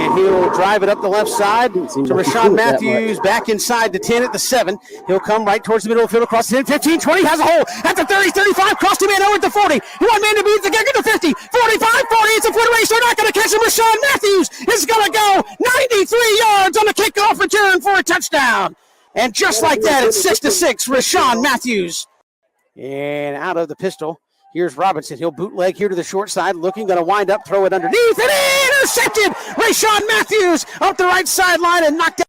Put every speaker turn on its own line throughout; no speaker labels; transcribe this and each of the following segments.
And he'll drive it up the left side to Rashawn Matthews, back inside the 10 at the 7. He'll come right towards the middle of the field, across the 10, 15, 20, has a hole at the 30, 35, crossed him in over at the 40. One man to beat the kick at the 50, 45, 40. It's a foot race. They're not going to catch him. Rashawn Matthews is going to go 93 yards on the kickoff return for a touchdown. And just like that, it's 6-6, Rashawn Matthews. And out of the pistol, here's Robinson. He'll bootleg here to the short side, looking, going to wind up, throw it underneath, and intercepted! Rashawn Matthews up the right sideline and knocked out.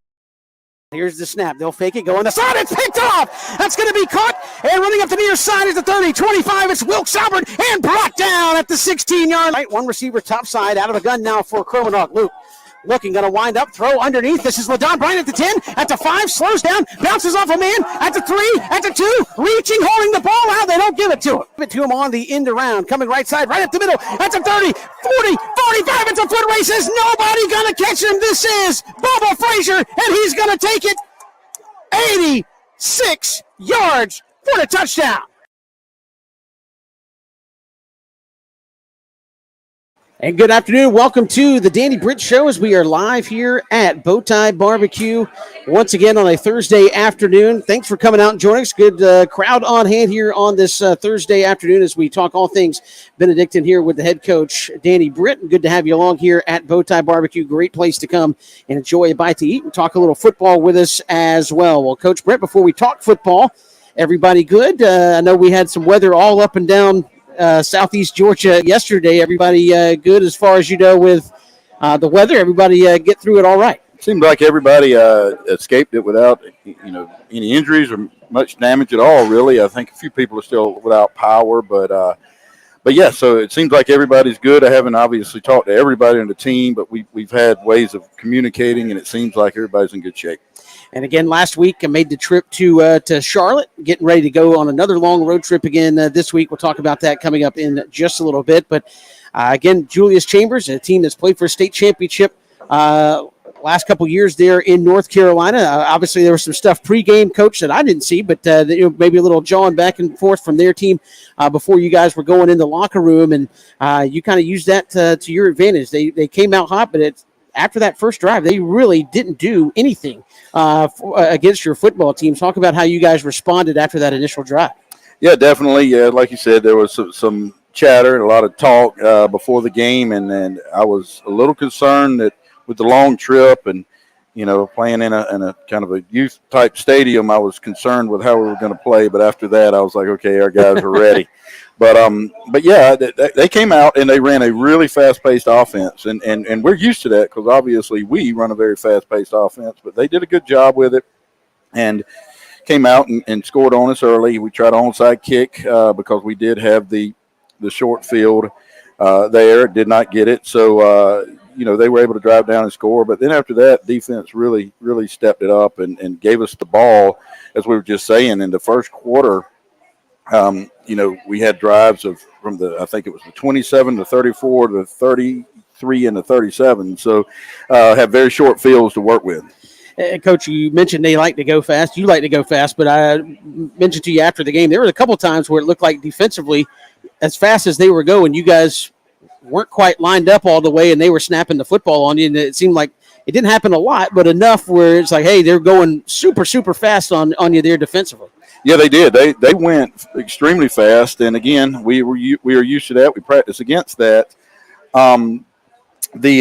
Here's the snap. They'll fake it, go on the side. It's picked off. That's going to be caught. And running up the near side is the 30, 25. It's Wilkes Albert and brought down at the 16-yard line. One receiver top side out of the gun now for Kromenhoek. Luke looking, going to wind up, throw underneath. This is LaDon Bryant at the 10, at the 5, slows down, bounces off a man, at the 3, at the 2, reaching, holding the ball out. They don't give it to him. Give it to him on the end around, coming right side, right up the middle. That's a 30, 40, 45. It's a foot race. There's nobody going to catch him. This is Bubba Frazier, and he's going to take it 86 yards for the touchdown. And good afternoon. Welcome to the Danny Britt Show as we are live here at BowTie Barbecue once again on a Thursday afternoon. Thanks for coming out and joining us. Good crowd on hand here on this Thursday afternoon as we talk all things Benedictine here with the head coach, Danny Britt. Good to have you along here at BowTie Barbecue. Great place to come and enjoy a bite to eat and talk a little football with us as well. Well, Coach Britt, before we talk football, everybody good? I know we had some weather all up and down Southeast Georgia yesterday. Everybody good as far as you know with the weather? Everybody get through it all right?
Seemed like everybody escaped it without any injuries or much damage at all, really. I think a few people are still without power, but yeah, so it seems like everybody's good. I haven't obviously talked to everybody on the team, but we've had ways of communicating, and it seems like everybody's in good shape.
And again, last week I made the trip to Charlotte, getting ready to go on another long road trip again this week. We'll talk about that coming up in just a little bit. But again, Julius Chambers, a team that's played for a state championship last couple years there in North Carolina. Obviously, there was some stuff pregame, Coach, that I didn't see, but maybe a little jawing back and forth from their team before you guys were going in the locker room, and you kind of used that to your advantage. They came out hot, but after that first drive, they really didn't do anything against your football team. Talk about how you guys responded after that initial drive.
Yeah, definitely. Yeah, like you said, there was some chatter and a lot of talk before the game, and I was a little concerned that with the long trip and playing in a kind of a youth type stadium, I was concerned with how we were going to play. But after that, I was like, okay, our guys are ready. But yeah, they came out and they ran a really fast-paced offense, and we're used to that because obviously we run a very fast-paced offense. But they did a good job with it, and came out and scored on us early. We tried an onside kick because we did have the short field there. Did not get it, so they were able to drive down and score. But then after that, defense really stepped it up and gave us the ball, as we were just saying in the first quarter. We had drives from I think it was the 27 to 34 to 33 and the 37. So have very short fields to work with.
Coach, you mentioned they like to go fast. You like to go fast, but I mentioned to you after the game, there were a couple times where it looked like defensively, as fast as they were going, you guys weren't quite lined up all the way, and they were snapping the football on you, and it seemed like it didn't happen a lot, but enough where it's like, hey, they're going super, super fast on you there defensively.
Yeah, they did. They went extremely fast, and again, we were used to that. We practiced against that. But they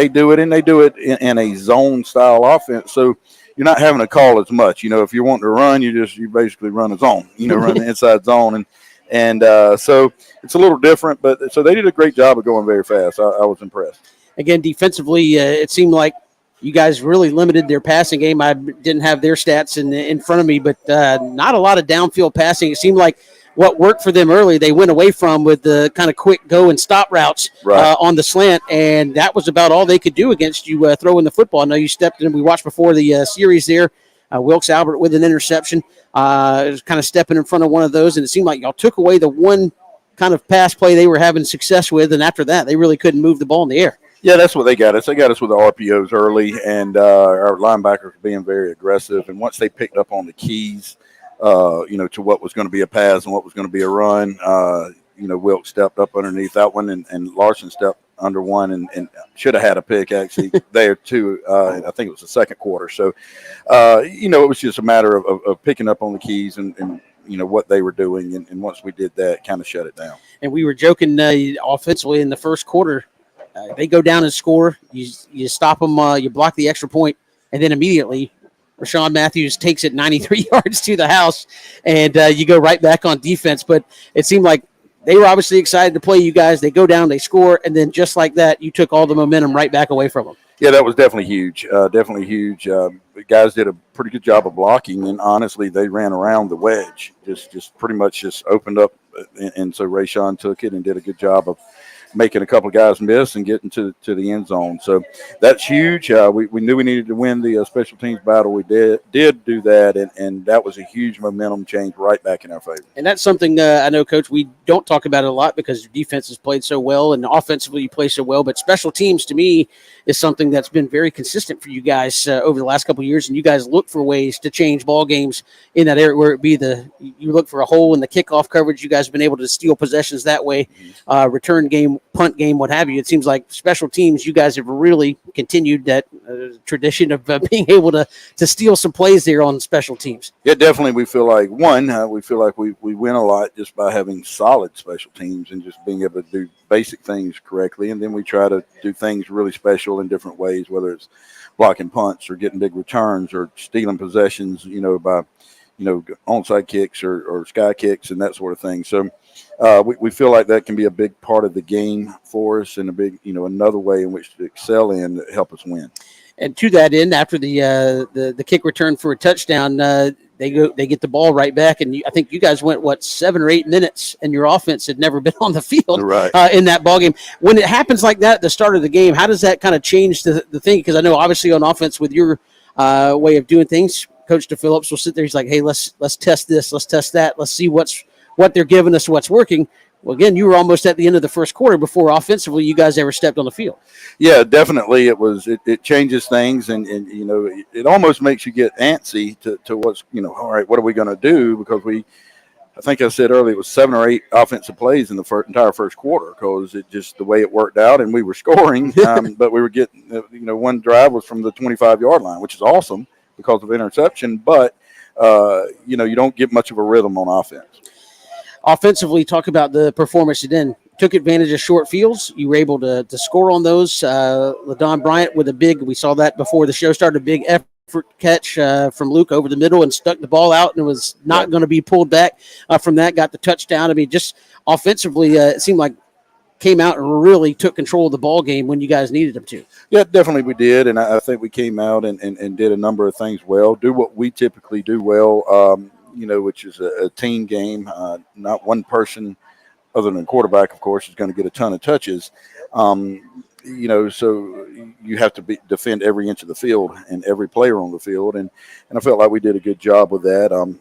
do it, and they do it in a zone style offense. So you're not having to call as much. If you're wanting to run, you basically run a zone. Run the inside zone, and so it's a little different. But so they did a great job of going very fast. I was impressed. Again,
defensively, it seemed like you guys really limited their passing game. I didn't have their stats in front of me, but not a lot of downfield passing. It seemed like what worked for them early, they went away from with the kind of quick go and stop routes on the slant, and that was about all they could do against you throwing the football. I know you stepped in. We watched before the series there. Wilkes Albert with an interception, kind of stepping in front of one of those, and it seemed like y'all took away the one kind of pass play they were having success with, and after that, they really couldn't move the ball in the air.
Yeah, that's what they got us. They got us with the RPOs early, and our linebackers being very aggressive. And once they picked up on the keys, to what was going to be a pass and what was going to be a run, Wilkes stepped up underneath that one, and Larson stepped under one and should have had a pick actually there too. I think it was the second quarter. So, it was just a matter of picking up on the keys and what they were doing. And once we did that, kind of shut it down.
And we were joking offensively in the first quarter. They go down and score. You stop them. You block the extra point, and then immediately Rashawn Matthews takes it 93 yards to the house, and you go right back on defense. But it seemed like they were obviously excited to play you guys. They go down, they score, and then just like that, you took all the momentum right back away from them.
Yeah, that was definitely huge. The guys did a pretty good job of blocking, and honestly, they ran around the wedge, just pretty much just opened up, and so Rashawn took it and did a good job of making a couple of guys miss and getting to the end zone. So that's huge. We knew we needed to win the special teams battle. We did do that, and that was a huge momentum change right back in our favor.
And that's something I know, Coach, we don't talk about it a lot because your defense has played so well and offensively you play so well. But special teams, to me, is something that's been very consistent for you guys over the last couple of years. And you guys look for ways to change ball games in that area where it be you look for a hole in the kickoff coverage. You guys have been able to steal possessions that way, return game, punt game, what have you. It seems like special teams, you guys have really continued that tradition of being able to steal some plays there on special teams.
Yeah, definitely. We feel like we win a lot just by having solid special teams and just being able to do basic things correctly. And then we try to do things really special in different ways, whether it's blocking punts or getting big returns or stealing possessions, by onside kicks or sky kicks and that sort of thing. So we feel like that can be a big part of the game for us and a big, another way in which to excel in to help us win.
And to that end, after the kick return for a touchdown, they get the ball right back, and I think you guys went 7 or 8 minutes, and your offense had never been on the field
right.
In that ball game. When it happens like that at the start of the game, how does that kind of change the thing? Because I know obviously on offense with your way of doing things, Coach DePhillips will sit there. He's like, "Hey, let's test this, let's test that, let's see what they're giving us, what's working." Well, again, you were almost at the end of the first quarter before offensively you guys ever stepped on the field.
Yeah, definitely. It changes things, and it almost makes you get antsy to what's, all right, what are we going to do? Because I think I said earlier, it was 7 or 8 offensive plays in the entire first quarter because it just the way it worked out, and we were scoring, but we were getting, one drive was from the 25-yard line, which is awesome because of interception, but, you don't get much of a rhythm on offense.
Offensively, talk about the performance you then took advantage of short fields. You were able to score on those. LaDon Bryant with we saw that before the show started, a big effort catch from Luke over the middle and stuck the ball out and was not going to be pulled back from that, got the touchdown. I mean, just offensively, it seemed like came out and really took control of the ball game when you guys needed them to. Yeah,
definitely we did, and I think we came out and did a number of things well, do what we typically do well, which is a team game. Not one person other than quarterback, of course, is going to get a ton of touches. So you have to defend every inch of the field and every player on the field. And I felt like we did a good job with that.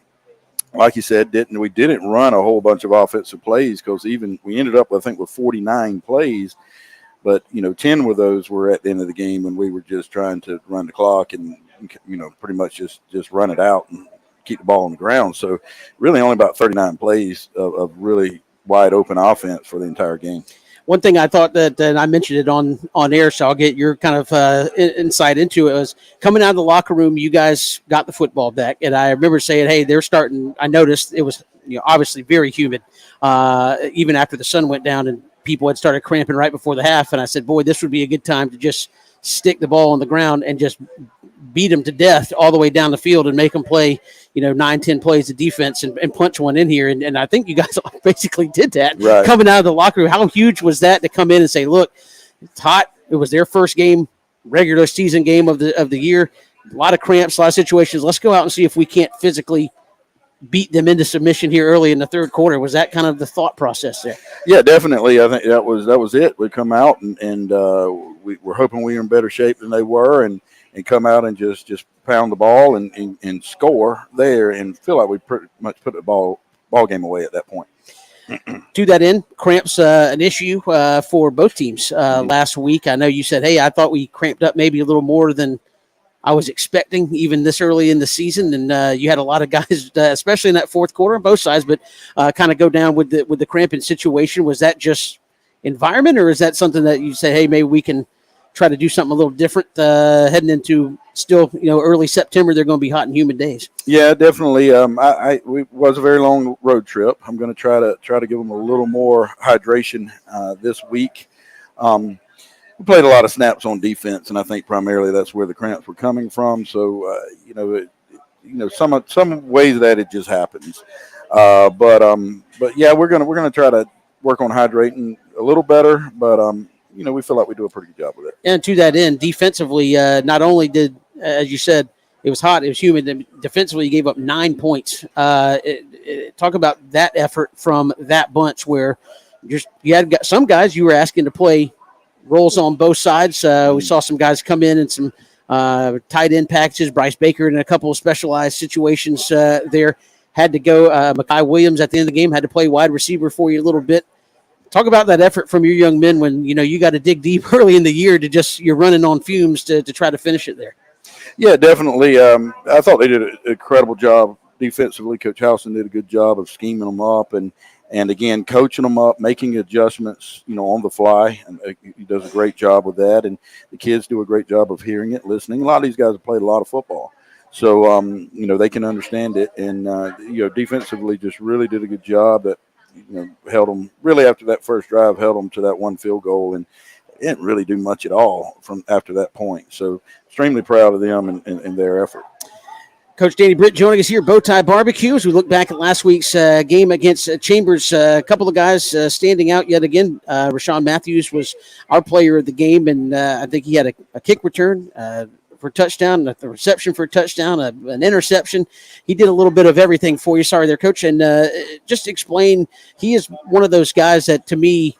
Like you said, we didn't run a whole bunch of offensive plays because we ended up, I think, with 49 plays. But, 10 of those were at the end of the game when we were just trying to run the clock and, pretty much just run it out and keep the ball on the ground. So really only about 39 plays of really wide open offense for the entire game.
One thing I thought that I mentioned it on air, so I'll get your kind of insight into it, was coming out of the locker room, you guys got the football back. And I remember saying, hey, they're starting. I noticed it was obviously very humid even after the sun went down and people had started cramping right before the half. And I said, boy, this would be a good time to just stick the ball on the ground and just beat them to death all the way down the field and make them play, 9-10 plays of defense and punch one in here. And I think you guys basically did that coming out of the locker room. How huge was that to come in and say, look, it's hot. It was their first game, regular season game of the year. A lot of cramps, a lot of situations. Let's go out and see if we can't physically beat them into submission here early in the third quarter. Was that kind of the thought process there?
Yeah, definitely. I think that was it. We come out and we were hoping we were in better shape than they were and come out and just pound the ball and score there and feel like we pretty much put the ball game away at that point.
To that end, cramps an issue for both teams last week. I know you said, hey, I thought we cramped up maybe a little more than I was expecting even this early in the season. And you had a lot of guys, especially in that fourth quarter on both sides, but kind of go down with the cramping situation. Was that just environment, or is that something that you say, hey, maybe we can try to do something a little different heading into still, early September? They're going to be hot and humid days.
Yeah, definitely. We was a very long road trip. I'm going to try to give them a little more hydration this week. We played a lot of snaps on defense, and I think primarily that's where the cramps were coming from. So, some ways that it just happens. But yeah, we're gonna try to work on hydrating a little better. But we feel like we do a pretty good job with it.
And to that end, defensively, not only did, as you said, it was hot, it was humid, and defensively, you gave up 9 points. Talk about that effort from that bunch where you had got some guys you were asking to play roles on both sides. We saw some guys come in and some tight end packages. Bryce Baker in a couple of specialized situations there had to go. Mekhi Williams at the end of the game had to play wide receiver for you a little bit. Talk about that effort from your young men when you got to dig deep early in the year to you're running on fumes to try to finish it there.
Yeah, definitely. I thought they did an incredible job defensively. Coach Houston did a good job of scheming them up and again coaching them up, making adjustments, on the fly. And he does a great job with that. And the kids do a great job of hearing it, listening. A lot of these guys have played a lot of football, so they can understand it. And defensively, just really did a good job. That held them really after that first drive, held them to that one field goal, and didn't really do much at all from after that point. So extremely proud of them and their effort.
Coach Danny Britt joining us here, BowTie Barbecue, as we look back at last week's game against Chambers. A couple of guys standing out yet again. Rashawn Matthews was our player of the game, and I think he had a kick return for a touchdown, a reception for a touchdown, an interception. He did a little bit of everything for you. Sorry there, Coach. And just explain, he is one of those guys that, to me,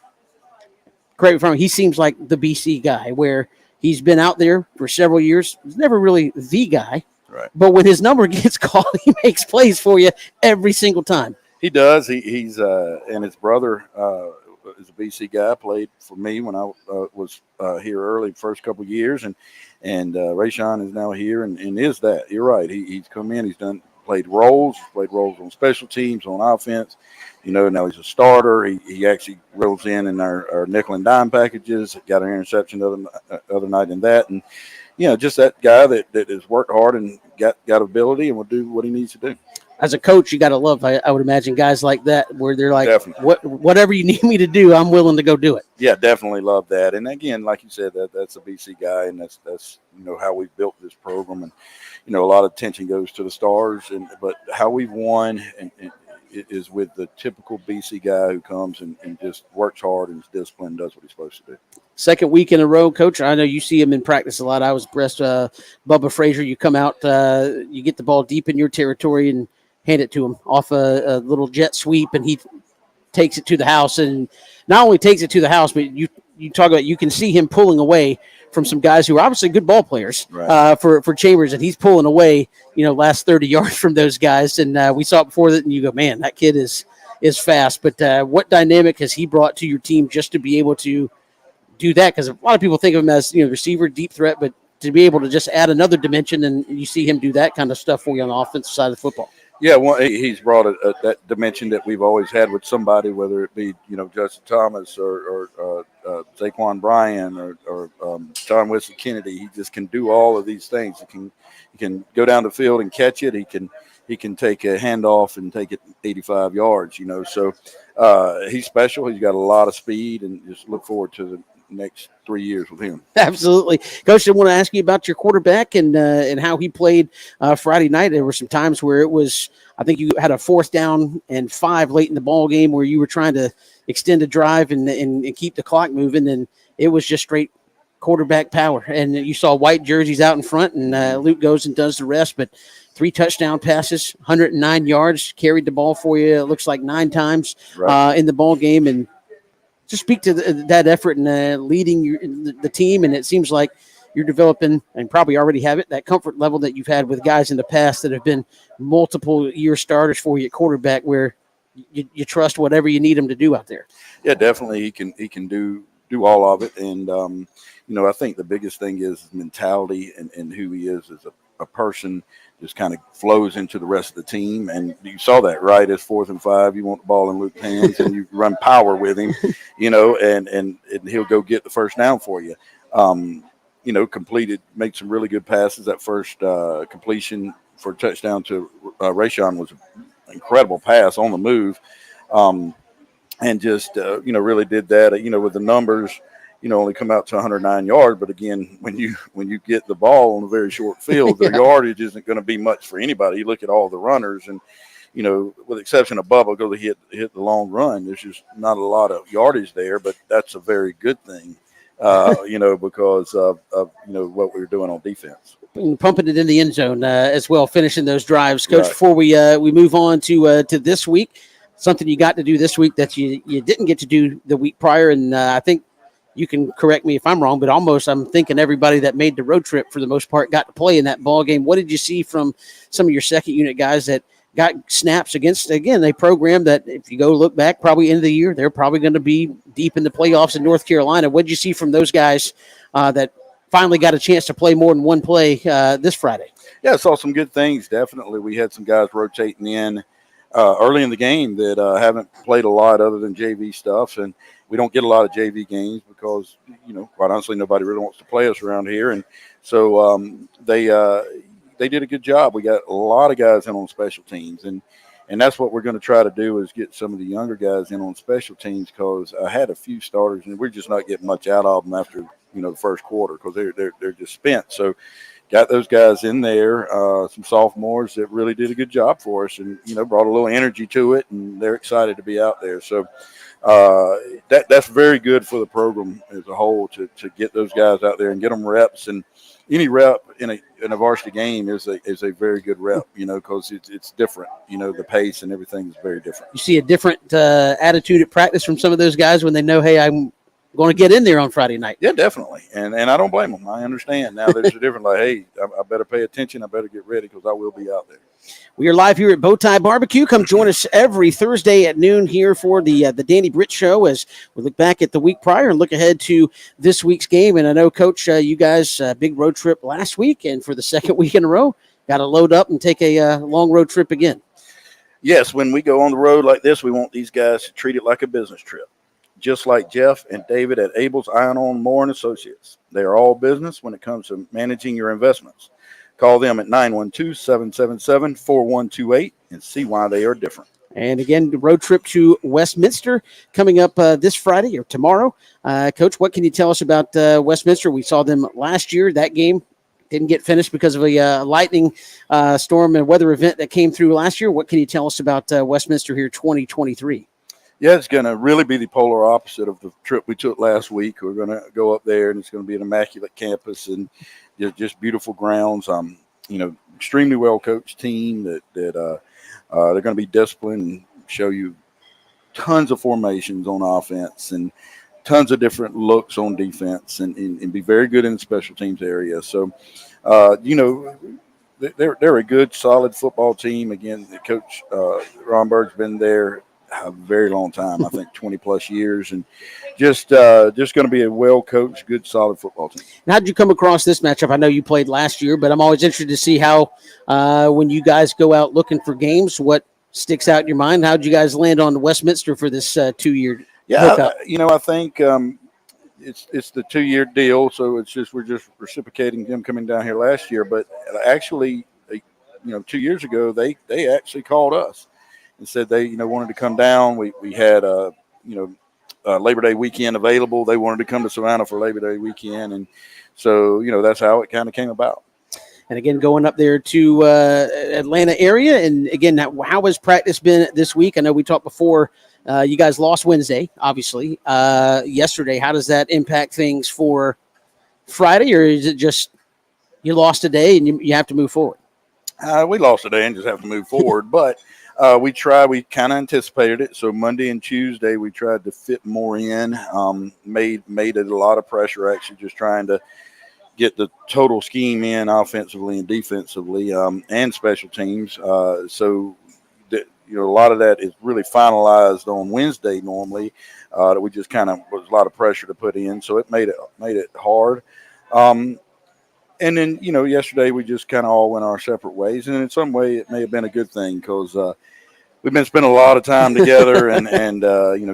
correct me if I'm wrong, he seems like the BC guy, where he's been out there for several years. He's never really the guy.
Right.
But when his number gets called, he makes plays for you every single time.
He does. He's and his brother is a BC guy. Played for me when I was here early, first couple of years, and Rashawn is now here and is that. You're right. He's come in. He's played roles on special teams, on offense. Now he's a starter. He actually rolls in our nickel and dime packages. Got an interception the other night in that, and just that guy that has worked hard and got ability and will do what he needs to do.
As a coach, you got to love, I would imagine, guys like that where they're like,
definitely.
Whatever you need me to do, I'm willing to go do it.
Yeah, definitely love that. And again, like you said, that's a BC guy, and that's how we built this program. And a lot of attention goes to the stars, but how we've won and is with the typical BC guy who comes and just works hard and is disciplined and does what he's supposed to do.
Second week in a row, Coach. I know you see him in practice a lot. I was impressed. Bubba Frazier, you come out, you get the ball deep in your territory and hand it to him off a little jet sweep, and he takes it to the house. And not only takes it to the house, but you talk about, you can see him pulling away from some guys who are obviously good ball players, right, for Chambers, and he's pulling away, last 30 yards from those guys. And we saw it before that, and you go, man, that kid is fast. But what dynamic has he brought to your team just to be able to do that? Because a lot of people think of him as receiver, deep threat, but to be able to just add another dimension, and you see him do that kind of stuff for you on the offensive side of the football.
Yeah, well, he's brought that dimension that we've always had with somebody, whether it be Justin Thomas or Zaquan Bryan or John Wesley Kennedy. He just can do all of these things. He can go down the field and catch it. He can take a handoff and take it 85 yards. So he's special. He's got a lot of speed, and just look forward to the next 3 years with him.
Absolutely. Coach, I want to ask you about your quarterback and how he played Friday night. There were some times where it was, I think you had a 4th down and 5 late in the ball game where you were trying to extend a drive and keep the clock moving, and it was just straight quarterback power. And you saw white jerseys out in front, and Luke goes and does the rest. But 3 touchdown passes, 109 yards, carried the ball for you, it looks like 9 times in the ball game. And just speak to that effort and leading the team. And it seems like you're developing, and probably already have it, that comfort level that you've had with guys in the past that have been multiple year starters for you at quarterback, where you trust whatever you need him to do out there.
Yeah, definitely. He can do all of it. And, I think the biggest thing is his mentality and who he is as a a person just kind of flows into the rest of the team. And you saw that, right? It's 4th and 5. You want the ball in Luke's hands and you run power with him, and he'll go get the first down for you. Made some really good passes. That first completion for a touchdown to Rayshon was an incredible pass on the move. And just, really did that, with the numbers, only come out to 109 yards. But again, when you get the ball on a very short field, the yardage isn't going to be much for anybody. You look at all the runners and, with the exception of Bubba, go to hit the long run. There's just not a lot of yardage there, but that's a very good thing, because of what we were doing on defense.
Pumping it in the end zone as well, finishing those drives. Coach,
Right.
Before we move on to this week, something you got to do this week that you didn't get to do the week prior, and I think you can correct me if I'm wrong, but I'm thinking everybody that made the road trip for the most part got to play in that ball game. What did you see from some of your second unit guys that got snaps against, again, a program that if you go look back, probably end of the year, they're probably going to be deep in the playoffs in North Carolina. What did you see from those guys that finally got a chance to play more than one play this Friday?
Yeah, I saw some good things. Definitely. We had some guys rotating in early in the game that haven't played a lot other than JV stuff. And we don't get a lot of JV games because, quite honestly, nobody really wants to play us around here. And so they did a good job. We got a lot of guys in on special teams. And that's what we're going to try to do is get some of the younger guys in on special teams, because I had a few starters and we're just not getting much out of them after, the first quarter, because they're just spent. So got those guys in there, some sophomores that really did a good job for us and, brought a little energy to it, and they're excited to be out there. So that's very good for the program as a whole to get those guys out there and get them reps. And any rep in a varsity game is a very good rep, because it's different. The pace and everything is very different.
You see a different attitude at practice from some of those guys when they know, hey, I'm going to get in there on Friday night.
Yeah, definitely. And I don't blame them. I understand. Now there's a different, like, hey, I better pay attention. I better get ready because I will be out there.
We are live here at BowTie Barbecue. Come join us every Thursday at noon here for the Danny Britt Show as we look back at the week prior and look ahead to this week's game. And I know, Coach, you guys, big road trip last week, and for the second week in a row, got to load up and take a long road trip again.
Yes, when we go on the road like this, we want these guys to treat it like a business trip. Just like Jeff and David at Abel's Iron On Moore & Associates. They are all business when it comes to managing your investments. Call them at 912-777-4128 and see why they are different.
And again, the road trip to Westminster coming up this Friday or tomorrow. Coach, what can you tell us about Westminster? We saw them last year. That game didn't get finished because of a lightning storm and weather event that came through last year. What can you tell us about Westminster here 2023?
Yeah, it's going to really be the polar opposite of the trip we took last week. We're going to go up there, and it's going to be an immaculate campus and just beautiful grounds. Extremely well-coached team that they're going to be disciplined and show you tons of formations on offense and tons of different looks on defense and be very good in the special teams area. So, they're a good, solid football team. Again, Coach Romberg's been there a very long time, I think 20 plus years, and just going to be a well-coached, good, solid football team.
And how did you come across this matchup? I know you played last year, but I'm always interested to see how when you guys go out looking for games, what sticks out in your mind. How did you guys land on Westminster for this 2-year hookup?
I think it's the 2-year deal, so we're just reciprocating them coming down here last year. But actually, 2 years ago, they actually called us and said they, wanted to come down. We had, Labor Day weekend available. They wanted to come to Savannah for Labor Day weekend. And so, that's how it kind of came about.
And again, going up there to Atlanta area. And again, how has practice been this week? I know we talked before. You guys lost Wednesday, obviously. Yesterday, how does that impact things for Friday? Or is it just you lost today and you have to move forward?
We lost today and just have to move forward. But we kind of anticipated it. So Monday and Tuesday, we tried to fit more in, made it a lot of pressure, actually just trying to get the total scheme in offensively and defensively and special teams. So a lot of that is really finalized on Wednesday normally. That we just kind of was a lot of pressure to put in. So it made it hard. And then, yesterday we just kind of all went our separate ways. And in some way, it may have been a good thing because we've been spending a lot of time together and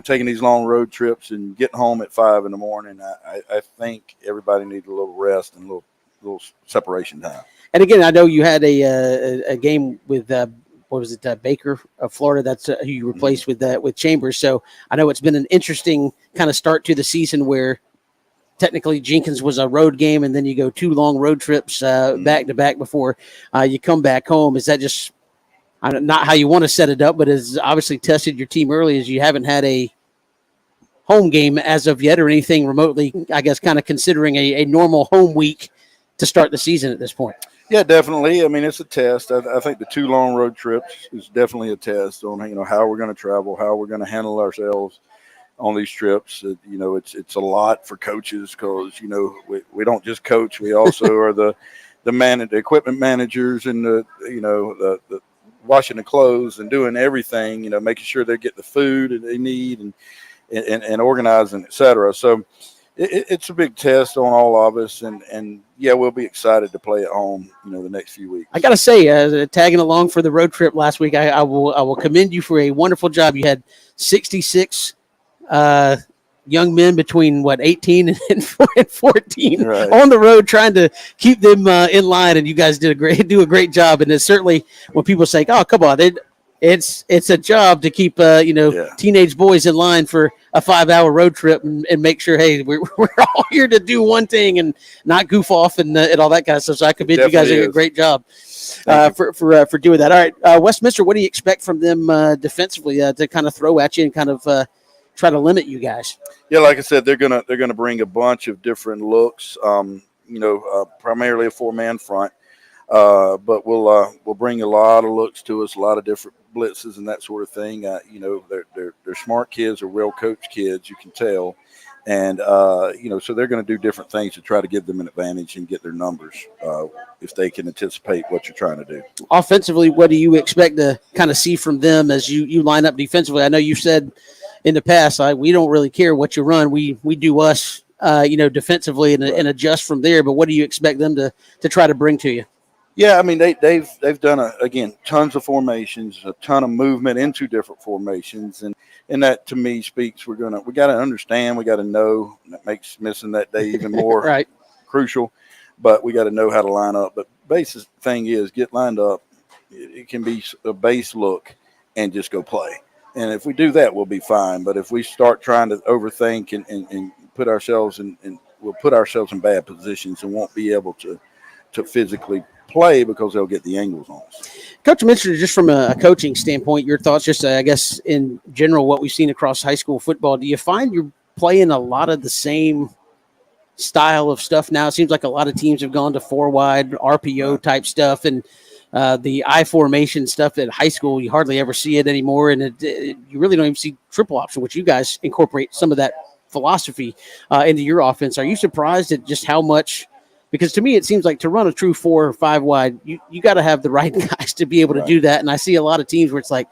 taking these long road trips and getting home at 5 in the morning. I think everybody needs a little rest and a little separation time.
And again, I know you had a game with what was it, Baker of Florida? That's who you replaced with Chambers. So I know it's been an interesting kind of start to the season where technically Jenkins was a road game, and then you go 2 long road trips back to back before you come back home. Is that just not how you want to set it up, but has obviously tested your team early as you haven't had a home game as of yet or anything remotely, I guess, kind of considering a normal home week to start the season at this point?
Yeah, definitely. I mean, it's a test. I think the 2 long road trips is definitely a test on, how we're going to travel, how we're going to handle ourselves on these trips. It's a lot for coaches because, we don't just coach. We also are the equipment managers and the washing the clothes and doing everything, making sure they get the food that they need and organizing, et cetera. So it's a big test on all of us. And yeah, we'll be excited to play at home, the next few weeks.
I got to say, tagging along for the road trip last week, I will commend you for a wonderful job. You had 66 young men between 18 and 14 on the road, trying to keep them in line. And you guys do a great job. And it's certainly when people say, "Oh, come on," it's a job to keep teenage boys in line for a 5-hour road trip and make sure, hey, we're all here to do one thing and not goof off and all that kind of stuff. So I commend you guys. Do a great job for doing that. All right, Westminster, what do you expect from them defensively to kind of throw at you and kind of try to limit you guys?
Yeah, like I said, they're gonna bring a bunch of different looks. Primarily a 4-man front, but we'll bring a lot of looks to us, a lot of different blitzes and that sort of thing. They're smart kids, they're well coached kids, you can tell, and so they're going to do different things to try to give them an advantage and get their numbers if they can anticipate what you're trying to do. Offensively,
what do you expect to kind of see from them as you line up defensively? I know you said in the past, we don't really care what you run. We do us, defensively and adjust from there. But what do you expect them to try to bring to you?
Yeah, I mean, they've done, tons of formations, a ton of movement into different formations. And that, to me, speaks we got to understand, we got to know. That makes missing that day even more crucial. But we got to know how to line up. But basic thing is get lined up. It can be a base look and just go play. And if we do that, we'll be fine. But if we start trying to overthink and put ourselves we'll put ourselves in bad positions and won't be able to physically play because they'll get the angles on us.
Coach Minster, just from a coaching standpoint, your thoughts, just I guess in general, what we've seen across high school football, do you find you're playing a lot of the same style of stuff now? It seems like a lot of teams have gone to 4-wide RPO type stuff, and the I formation stuff at high school, you hardly ever see it anymore. And you really don't even see triple option, which you guys incorporate some of that philosophy into your offense. Are you surprised at just how much? Because to me, it seems like to run a true 4 or 5 wide, you got to have the right guys to be able to do that. And I see a lot of teams where it's like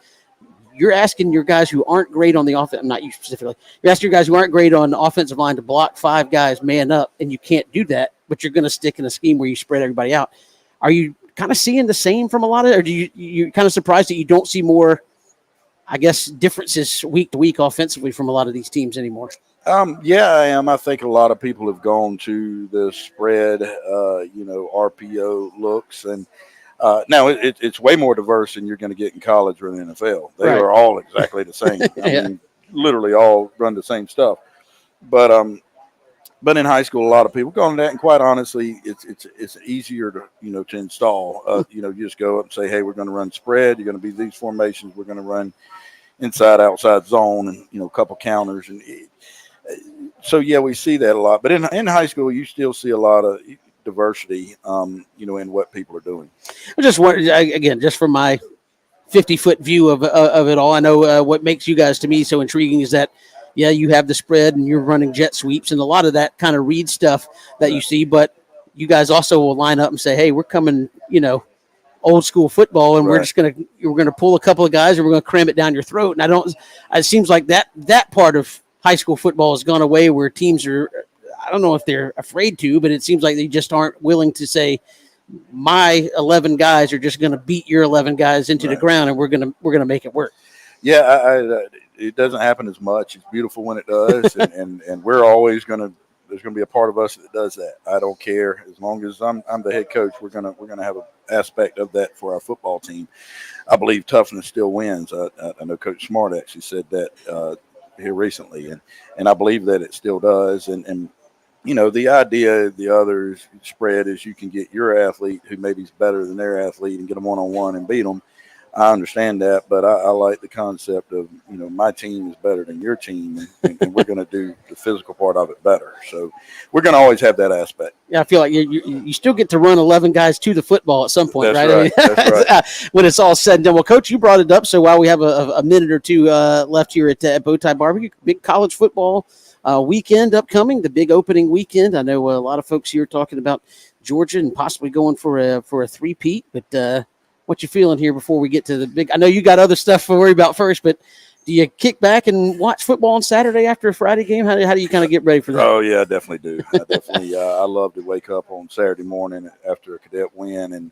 you're asking your guys who aren't great on the offense, not you specifically, you're asking your guys who aren't great on the offensive line to block 5 guys man up, and you can't do that, but you're going to stick in a scheme where you spread everybody out. Are you kind of seeing the same from a lot of it, or do you're kind of surprised that you don't see more, I guess, differences week to week offensively from a lot of these teams anymore?
Yeah, I am. I think a lot of people have gone to the spread, RPO looks. And now it's way more diverse than you're going to get in college or in the NFL. They are all exactly the same. I mean, literally all run the same stuff. But in high school, a lot of people go on that. And quite honestly, it's easier to install. You just go up and say, hey, we're going to run spread. You're going to be these formations. We're going to run inside, outside zone and, a couple counters. And so, yeah, we see that a lot. But in high school, you still see a lot of diversity, in what people are doing.
I just wonder, again, just from my 50-foot view of it all, I know what makes you guys, to me, so intriguing is that, yeah, you have the spread and you're running jet sweeps and a lot of that kind of read stuff that you see. But you guys also will line up and say, hey, we're coming, old school football, and we're going to pull a couple of guys and we're going to cram it down your throat. And it seems like that part of high school football has gone away, where teams are, I don't know if they're afraid to, but it seems like they just aren't willing to say, my 11 guys are just going to beat your 11 guys into the ground, and we're going to make it work.
Yeah, it doesn't happen as much. It's beautiful when it does, and we're always going to. There's going to be a part of us that does that. I don't care, as long as I'm the head coach. We're gonna have an aspect of that for our football team. I believe toughness still wins. I know Coach Smart actually said that here recently, and I believe that it still does. And the idea the others spread is you can get your athlete who maybe is better than their athlete and get them one-on-one and beat them. I understand that, but I like the concept of, my team is better than your team, and we're going to do the physical part of it better. So we're going to always have that aspect.
Yeah, I feel like you still get to run 11 guys to the football at some point,
That's
right?
That's right.
When it's all said and done. Well, Coach, you brought it up, so while we have a minute or two left here at BowTie Barbecue, big college football weekend upcoming, the big opening weekend. I know a lot of folks here talking about Georgia and possibly going for a three-peat, but what you feeling here before we get to the big? I know you got other stuff to worry about first, but do you kick back and watch football on Saturday after a Friday game? How do you kind of get ready for that?
Oh yeah, I definitely do. I love to wake up on Saturday morning after a cadet win and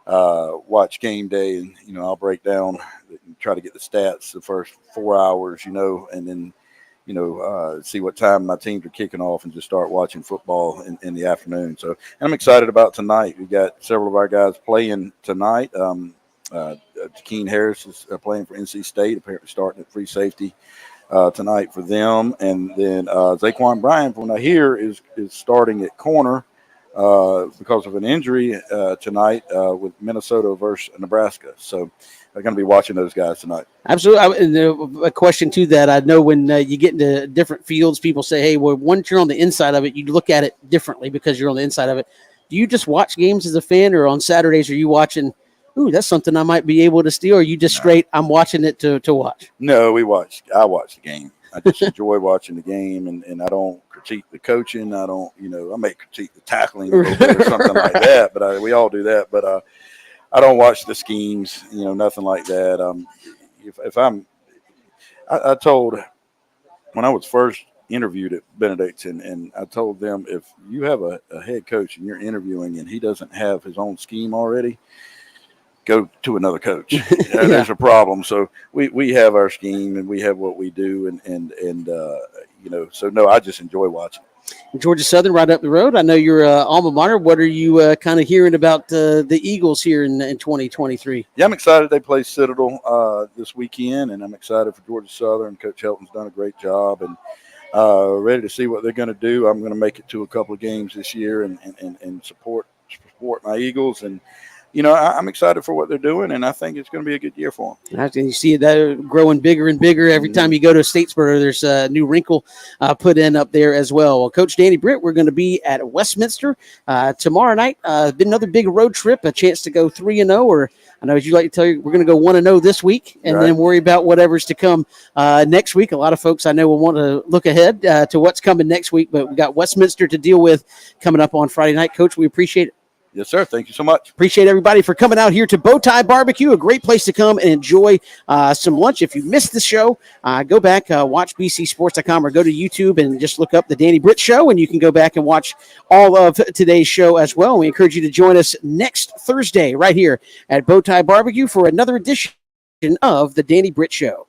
watch game day, and I'll break down and try to get the stats the first 4 hours, and then see what time my teams are kicking off and just start watching football in the afternoon. So I'm excited about tonight. We got several of our guys playing tonight. Keene Harris is playing for NC State, apparently starting at free safety tonight for them. And then Zaquan Bryant, from what I hear, is starting at corner because of an injury tonight with Minnesota versus Nebraska. So I'm going to be watching those guys tonight.
Absolutely. A question to that. I know when you get into different fields, people say, hey, well, once you're on the inside of it, you look at it differently because you're on the inside of it. Do you just watch games as a fan, or on Saturdays are you watching, ooh, that's something I might be able to steal, or are you just straight, I'm watching it to watch?
No, I watch the game. I just enjoy watching the game, and I don't critique the coaching. I don't, I may critique the tackling a little bit or something like that, but we all do that. But I don't watch the schemes, nothing like that. I told, when I was first interviewed at Benedict, and I told them, if you have a head coach and you're interviewing and he doesn't have his own scheme already, go to another coach. There's a problem. So we have our scheme and we have what we do, and so no, I just enjoy watching.
Georgia Southern right up the road. I know you're alma mater. What are you kind of hearing about the Eagles here in 2023?
Yeah, I'm excited. They play Citadel this weekend, and I'm excited for Georgia Southern. Coach Helton's done a great job, and ready to see what they're going to do. I'm going to make it to a couple of games this year and support my Eagles. And I'm excited for what they're doing, and I think it's going to be a good year for them.
And you see that growing bigger and bigger every time you go to Statesboro. There's a new wrinkle put in up there as well. Well, Coach Danny Britt, we're going to be at Westminster tomorrow night. Been another big road trip, a chance to go 3-0, or I know as you like to tell you, we're going to go 1-0 this week, and then worry about whatever's to come next week. A lot of folks I know will want to look ahead to what's coming next week, but we got Westminster to deal with coming up on Friday night. Coach, we appreciate it.
Yes, sir. Thank you so much.
Appreciate everybody for coming out here to BowTie Barbecue, a great place to come and enjoy some lunch. If you missed the show, go back, watch bcsports.com, or go to YouTube and just look up the Danny Britt Show, and you can go back and watch all of today's show as well. We encourage you to join us next Thursday right here at BowTie Barbecue for another edition of the Danny Britt Show.